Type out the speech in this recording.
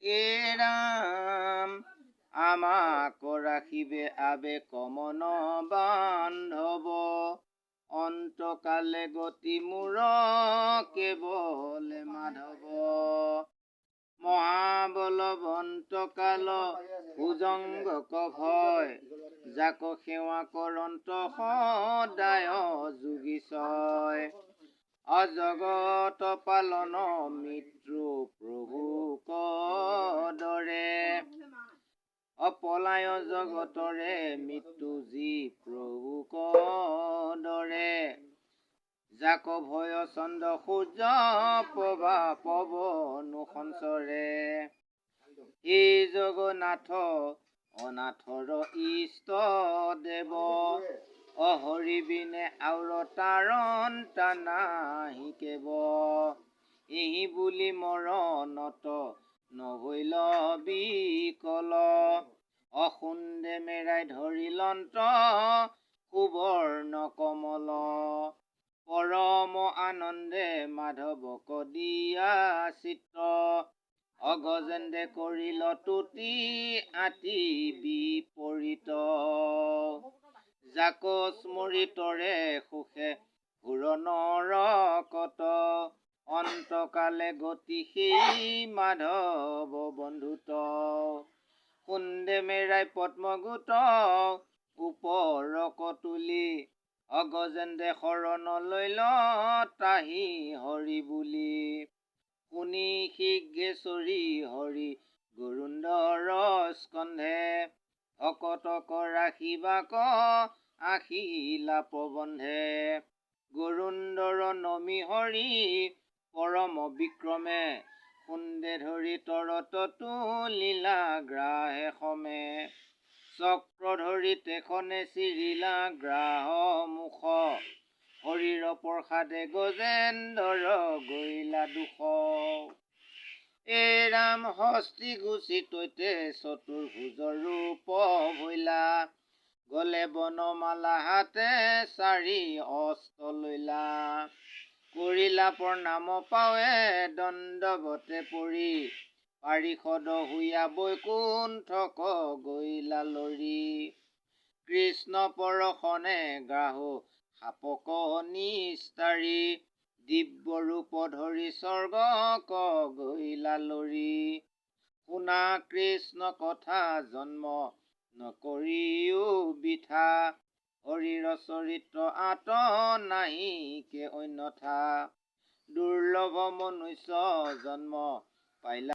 এ ৰাম আমাক ৰাখিবে আবে কমন বান্ধব অন্তকালে গতি মূৰ কেৱল মাধৱ মহাবলৱন্তকাল ভুজংগক ভয় যাক সেৱা কৰন্ত সদায় যোগীশয় অজগত পালন মৃত্যু প্ৰভুক দৰে অপলায় জগতৰে মৃত্যু যি প্ৰভুক দৰে যাক ভয় চন্দ্ৰ সূৰ্য পবা পৱনো সঞ্চৰে এই জগন্নাথ অনাথৰ ইষ্ট দেৱ অহৰি বিনে আউৰ তাৰণতা নাহি কেব এহি বুলি মৰণত নহৈল বিকল অসুন্দে মেৰাই ধৰিলন্ত সুবৰ্ণ কমল পৰম আনন্দে মাধৱক দিয়া চিত্ৰ অগজেন্দে কৰিল তুতি আতি বিপৰীত যাক স্মৰিতৰে সুখে ঘূৰণৰ কত অন্তকালে গতি সেই মাধৱ বন্ধুত কুন্দে মেৰাই পদ্মগুট ওপৰক তুলি অগজেন্দে শৰণ লৈল তাহি হৰি বুলি শুনি শীঘ্ৰেশ্বৰী হৰি গৰুণ্ডৰ স্কন্ধে ভকতক ৰাখিবাক আহিলা প্ৰবন্ধে গৰুণ্ডৰ নমি হৰি পৰম বিক্ৰমে কুন্দে ধৰি তৰত তুলিলা গ্ৰাহে সমে চক্ৰ ধৰি তেখনে চিৰিলা গ্ৰাহ মুখ হৰিৰ প্ৰসাদে গজেন্দ্ৰৰ গৈলা দুখ এ ৰাম হস্তি গুচি তৈতে চতুৰ্ভুজ ৰূপ ভৈলা গলে বনমালা হাতে চাৰি অস্ত্ৰ লৈলা কৰিলা প্ৰণাম পাৱে দণ্ডৱতে পৰি পাৰিষদ হুয়া বৈকুণ্ঠক গৈলা লৰি কৃষ্ণ পৰশনে গ্ৰাহো সাপক নিস্তাৰি দিব্য ৰূপ ধৰি স্বৰ্গক গৈলা লৰি শুনা কৃষ্ণ কথা জন্ম নকৰিও বিথা হৰিৰ চৰিত্ৰ আত নাহিকে অন্যথা দুৰ্লভ মনুষ্য জন্ম পাইলা